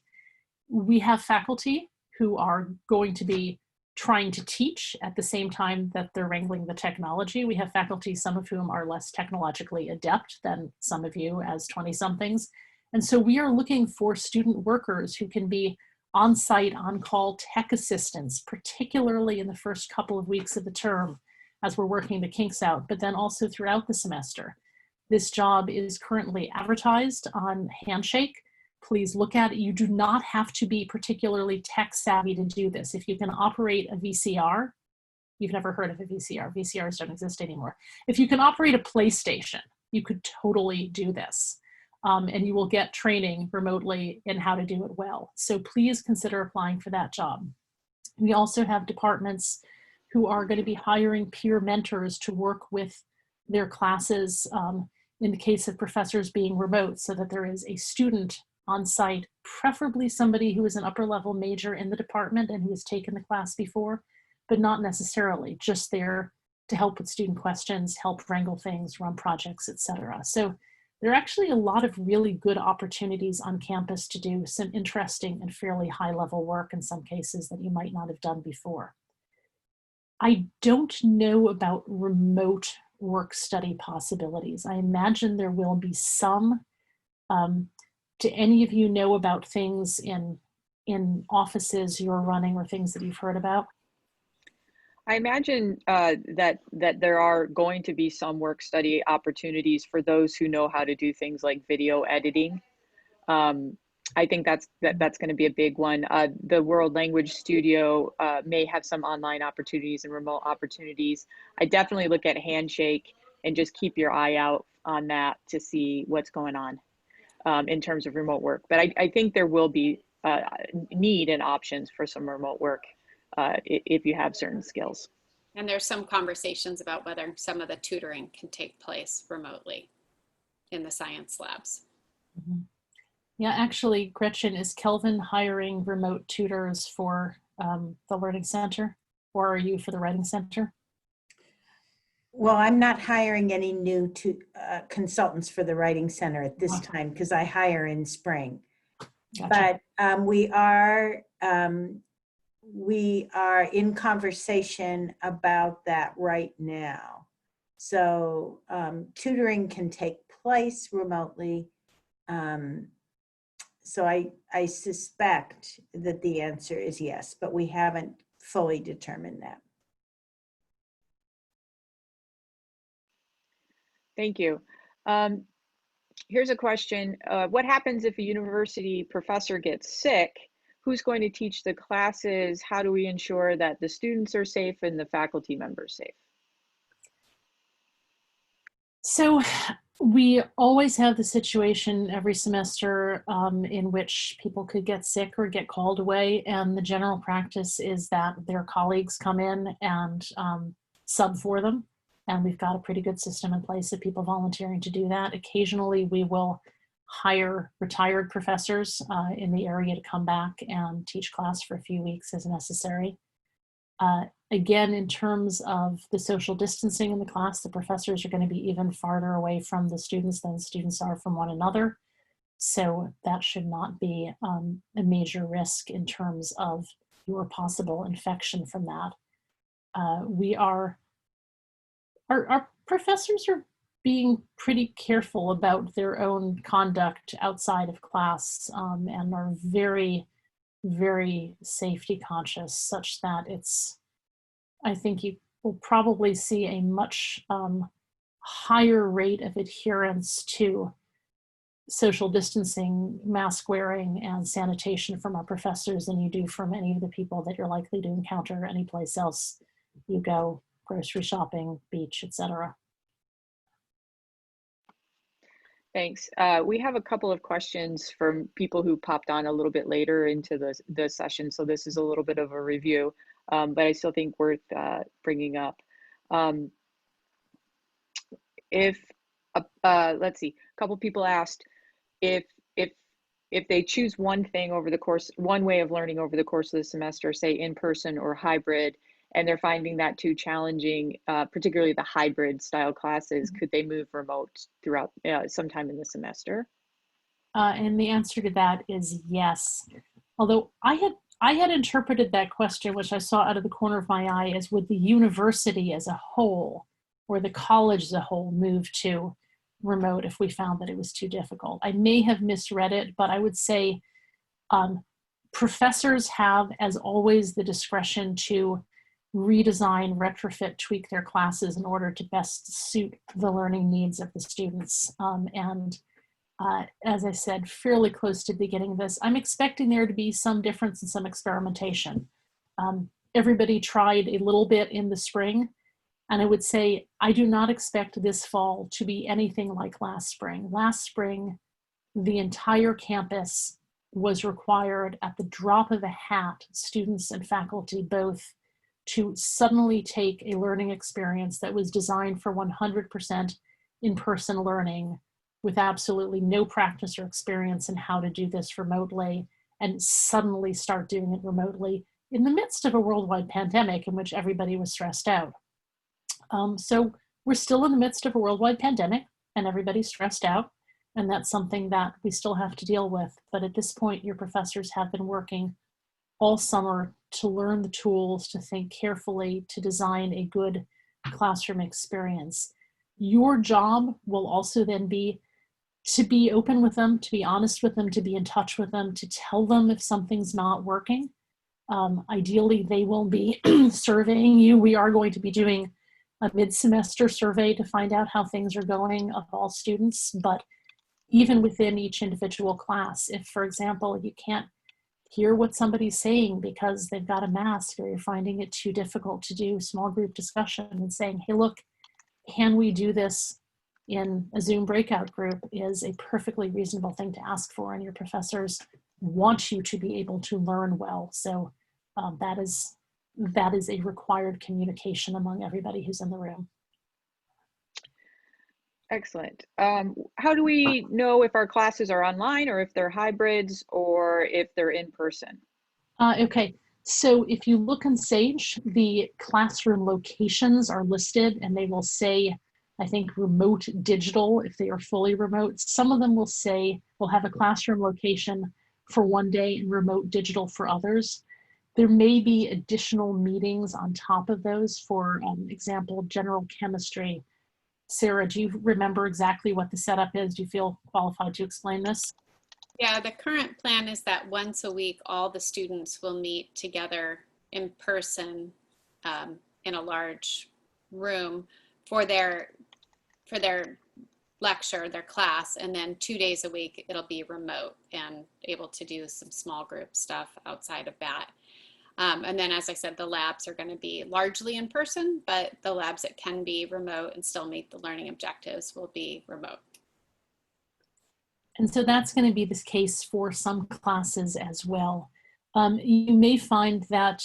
We have faculty who are going to be trying to teach at the same time that they're wrangling the technology. We have faculty, some of whom are less technologically adept than some of you as 20-somethings. And so we are looking for student workers who can be on-site, on-call tech assistants, particularly in the first couple of weeks of the term as we're working the kinks out, but then also throughout the semester. This job is currently advertised on Handshake. Please look at it. You do not have to be particularly tech savvy to do this. If you can operate a VCR, you've never heard of a VCR, VCRs don't exist anymore. If you can operate a PlayStation, you could totally do this. And you will get training remotely in how to do it well. So please consider applying for that job. We also have departments who are going to be hiring peer mentors to work with their classes in the case of professors being remote, so that there is a student on site, preferably somebody who is an upper level major in the department and who has taken the class before, but not necessarily, just there to help with student questions, help wrangle things, run projects, etc. So there are actually a lot of really good opportunities on campus to do some interesting and fairly high level work in some cases that you might not have done before. I don't know about remote work study possibilities. I imagine there will be some. Do any of you know about things in offices you're running or things that you've heard about?
I imagine that there are going to be some work study opportunities for those who know how to do things like video editing. I think that's going to be a big one. The World Language Studio may have some online opportunities and remote opportunities. I definitely look at Handshake and just keep your eye out on that to see what's going on in terms of remote work. But I think there will be need and options for some remote work if you have certain skills.
And there's some conversations about whether some of the tutoring can take place remotely in the science labs.
Mm-hmm. Yeah, actually, Gretchen, is Kelvin hiring remote tutors for the Learning Center, or are you for the Writing Center?
Well, I'm not hiring any new consultants for the Writing Center at this time because I hire in spring. Gotcha. But we are in conversation about that right now. So tutoring can take place remotely. So I suspect that the answer is yes, but we haven't fully determined that.
Thank you. Here's a question. What happens if a university professor gets sick? Who's going to teach the classes? How do we ensure that the students are safe and the faculty members safe?
So we always have the situation every semester in which people could get sick or get called away, and the general practice is that their colleagues come in and sub for them. And we've got a pretty good system in place of people volunteering to do that. Occasionally we will hire retired professors in the area to come back and teach class for a few weeks as necessary. Again, in terms of the social distancing in the class, the professors are going to be even farther away from the students than the students are from one another. So that should not be a major risk in terms of your possible infection from that. Our professors are being pretty careful about their own conduct outside of class and are very, very safety conscious, such that I think you will probably see a much higher rate of adherence to social distancing, mask wearing, and sanitation from our professors than you do from any of the people that you're likely to encounter any place else you go, grocery shopping, beach, etc.
Thanks. We have a couple of questions from people who popped on a little bit later into the session, so this is a little bit of a review, but I still think worth bringing up. Let's see, a couple people asked if they choose one thing over the course, one way of learning over the course of the semester, say in person or hybrid, and they're finding that too challenging, particularly the hybrid style classes, could they move remote throughout sometime in the semester?
And the answer to that is yes. Although I I had interpreted that question, which I saw out of the corner of my eye, as would the university as a whole or the college as a whole move to remote if we found that it was too difficult. I may have misread it, but I would say professors have, as always, the discretion to redesign, retrofit, tweak their classes in order to best suit the learning needs of the students. As I said, fairly close to the beginning of this, I'm expecting there to be some difference and some experimentation. Everybody tried a little bit in the spring, and I would say I do not expect this fall to be anything like last spring. Last spring, the entire campus was required at the drop of a hat, students and faculty both, to suddenly take a learning experience that was designed for 100% in-person learning with absolutely no practice or experience in how to do this remotely, and suddenly start doing it remotely in the midst of a worldwide pandemic in which everybody was stressed out. So we're still in the midst of a worldwide pandemic and everybody's stressed out, and that's something that we still have to deal with. But at this point, your professors have been working all summer to learn the tools, to think carefully, to design a good classroom experience. Your job will also then be to be open with them, to be honest with them, to be in touch with them, to tell them if something's not working. Ideally, they will be surveying you. We are going to be doing a mid-semester survey to find out how things are going of all students. But even within each individual class, if, for example, you can't hear what somebody's saying because they've got a mask, or you're finding it too difficult to do small group discussion, and saying, hey, look, can we do this in a Zoom breakout group, is a perfectly reasonable thing to ask for, and your professors want you to be able to learn well. So that is a required communication among everybody who's in the room.
Excellent. How do we know if our classes are online or if they're hybrids or if they're in person?
Okay, so if you look in Sage, the classroom locations are listed, and they will say, I think, remote digital if they are fully remote. Some of them will say we'll have a classroom location for one day and remote digital for others. There may be additional meetings on top of those. For example, general chemistry. Sarah, do you remember exactly what the setup is? Do you feel qualified to explain this?
Yeah, the current plan is that once a week, all the students will meet together in person in a large room for their lecture, their class, and then 2 days a week it'll be remote and able to do some small group stuff outside of that. And then, as I said, the labs are going to be largely in person, but the labs that can be remote and still meet the learning objectives will be remote.
And so that's going to be the case for some classes as well. You may find that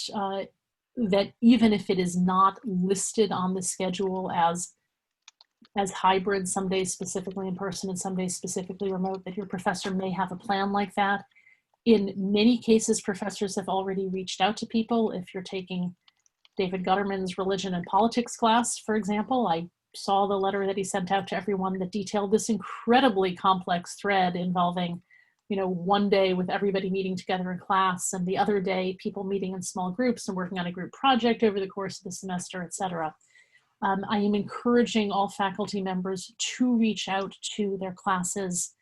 that even if it is not listed on the schedule as hybrid, some days specifically in person and some days specifically remote, that your professor may have a plan like that. In many cases, professors have already reached out to people. If you're taking David Gutterman's religion and politics class, for example, I saw the letter that he sent out to everyone that detailed this incredibly complex thread involving, one day with everybody meeting together in class, and the other day people meeting in small groups and working on a group project over the course of the semester, etc. I am encouraging all faculty members to reach out to their classes,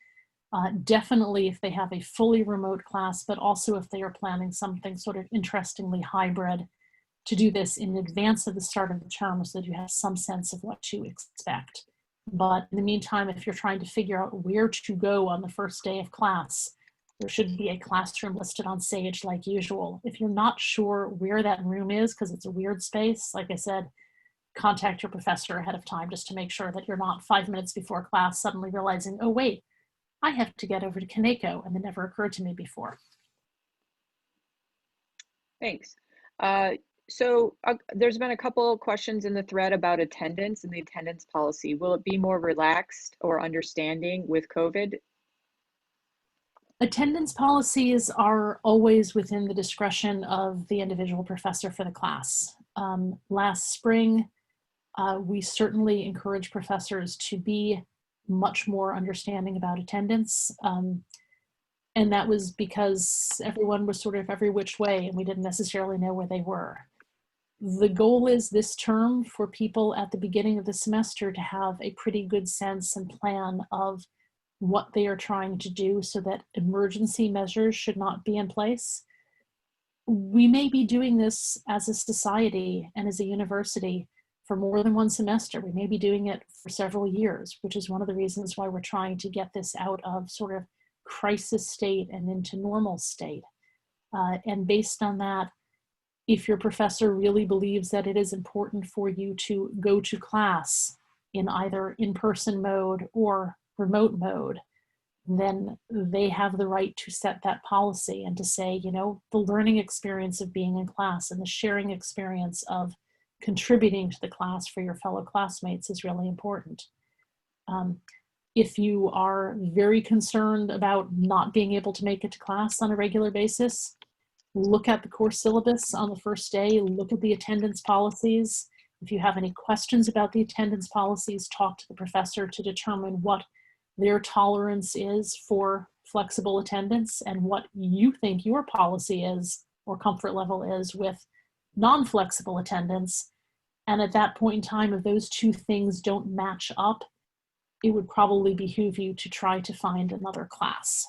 definitely if they have a fully remote class, but also if they are planning something sort of interestingly hybrid, to do this in advance of the start of the term so that you have some sense of what to expect. But in the meantime, if you're trying to figure out where to go on the first day of class, there should be a classroom listed on Sage like usual. If you're not sure where that room is because it's a weird space, like I said, contact your professor ahead of time just to make sure that you're not 5 minutes before class suddenly realizing, oh wait, I have to get over to Kaneko, and it never occurred to me before.
Thanks. So there's been a couple of questions in the thread about attendance and the attendance policy. Will it be more relaxed or understanding with COVID?
Attendance policies are always within the discretion of the individual professor for the class. Last spring, we certainly encourage professors to be much more understanding about attendance. And that was because everyone was sort of every which way and we didn't necessarily know where they were. The goal is this term for people at the beginning of the semester to have a pretty good sense and plan of what they are trying to do so that emergency measures should not be in place. We may be doing this as a society and as a university for more than one semester. We may be doing it for several years, which is one of the reasons why we're trying to get this out of sort of crisis state and into normal state. And based on that, if your professor really believes that it is important for you to go to class in either in-person mode or remote mode, then they have the right to set that policy and to say, you know, the learning experience of being in class and the sharing experience of contributing to the class for your fellow classmates is really important. If you are very concerned about not being able to make it to class on a regular basis, look at the course syllabus on the first day, look at the attendance policies. If you have any questions about the attendance policies, talk to the professor to determine what their tolerance is for flexible attendance and what you think your policy is or comfort level is with non-flexible attendance. And at that point in time, if those two things don't match up, it would probably behoove you to try to find another class.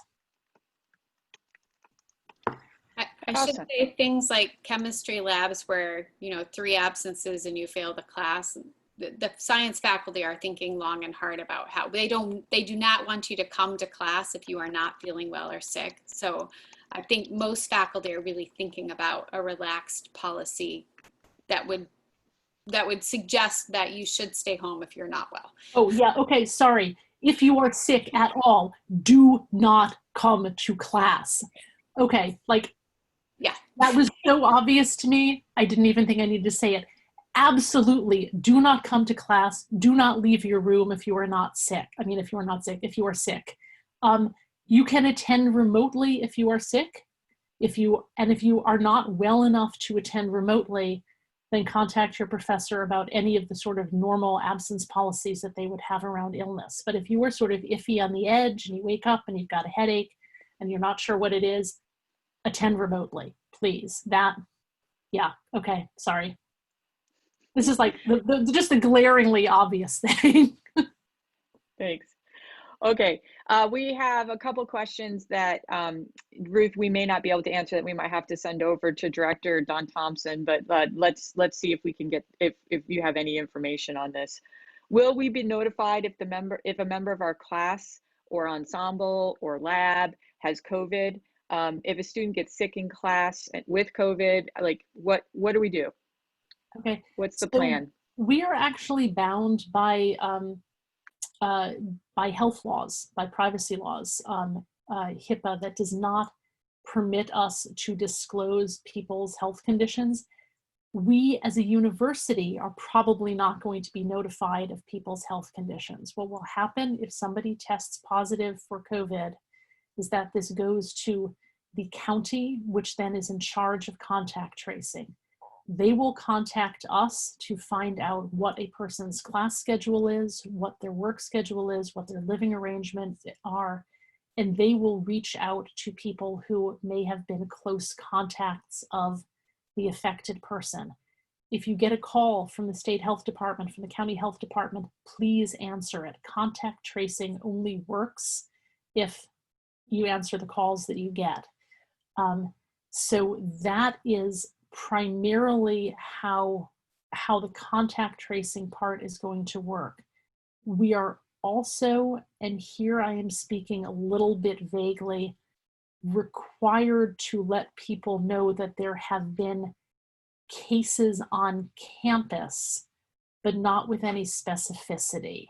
I should say things like chemistry labs where, you know, 3 absences and you fail the class. The science faculty are thinking long and hard about how they do not want you to come to class if you are not feeling well or sick. So I think most faculty are really thinking about a relaxed policy that would suggest that you should stay home if you're not well.
Oh yeah, okay, sorry. If you are sick at all, do not come to class. Okay, like,
yeah,
that was so obvious to me. I didn't even think I needed to say it. Absolutely, do not come to class. Do not leave your room if you are not sick. I mean, if you are not sick, if you are sick. You can attend remotely if you are sick. If you are not well enough to attend remotely, then contact your professor about any of the sort of normal absence policies that they would have around illness. But if you are sort of iffy on the edge and you wake up and you've got a headache and you're not sure what it is, attend remotely, please. Yeah, okay, sorry. This is like just the glaringly obvious thing.
Thanks. Okay, we have a couple questions that, Ruth, we may not be able to answer that we might have to send over to Director Don Thompson, but let's see if we can get, if you have any information on this. Will we be notified if a member of our class or ensemble or lab has COVID? If a student gets sick in class with COVID, like what do we do?
Okay.
What's the plan?
We are actually bound by health laws, by privacy laws, HIPAA, that does not permit us to disclose people's health conditions. We as a university are probably not going to be notified of people's health conditions. What will happen if somebody tests positive for COVID is that this goes to the county, which then is in charge of contact tracing. They will contact us to find out what a person's class schedule is, what their work schedule is, what their living arrangements are, and they will reach out to people who may have been close contacts of the affected person. If you get a call from the state health department, from the county health department, please answer it. Contact tracing only works if you answer the calls that you get. So that is primarily how the contact tracing part is going to work. We are also, and here I am speaking a little bit vaguely, required to let people know that there have been cases on campus, but not with any specificity.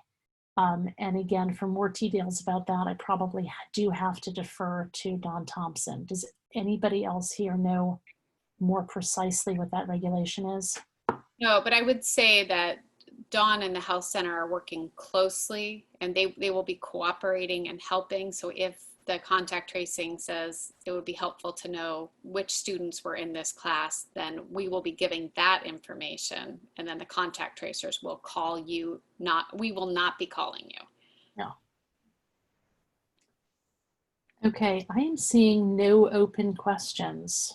And again, for more details about that, I probably do have to defer to Don Thompson. Does anybody else here know more precisely what that regulation is?
No, but I would say that Dawn and the Health Center are working closely and they will be cooperating and helping. So if the contact tracing says it would be helpful to know which students were in this class, then we will be giving that information, and then the contact tracers will call you. We will not be calling you.
No. Okay, I am seeing no open questions,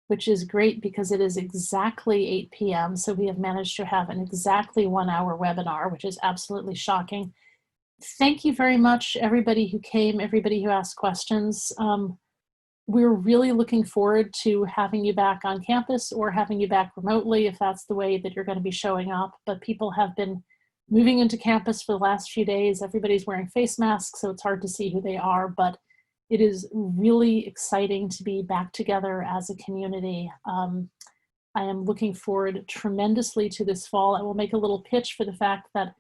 which is great because it is exactly 8 p.m. So we have managed to have an exactly 1 hour webinar, which is absolutely shocking. Thank you very much, everybody who came, everybody who asked questions. We're really looking forward to having you back on campus or having you back remotely if that's the way that you're going to be showing up. But people have been moving into campus for the last few days. Everybody's wearing face masks, so it's hard to see who they are, but it is really exciting to be back together as a community. I am looking forward tremendously to this fall. I will make a little pitch for the fact that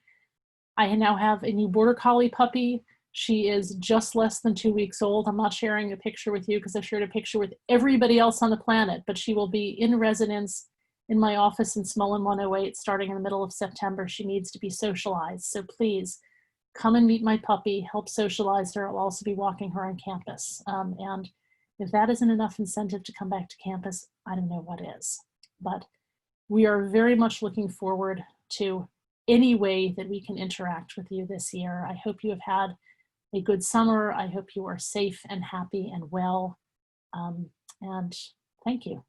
I now have a new Border Collie puppy. She is just less than 2 weeks old. I'm not sharing a picture with you because I shared a picture with everybody else on the planet, but she will be in residence in my office in Smullen 108 starting in the middle of September. She needs to be socialized. So please come and meet my puppy, help socialize her. I'll also be walking her on campus. And if that isn't enough incentive to come back to campus, I don't know what is. But we are very much looking forward to any way that we can interact with you this year. I hope you have had a good summer. I hope you are safe and happy and well. And thank you.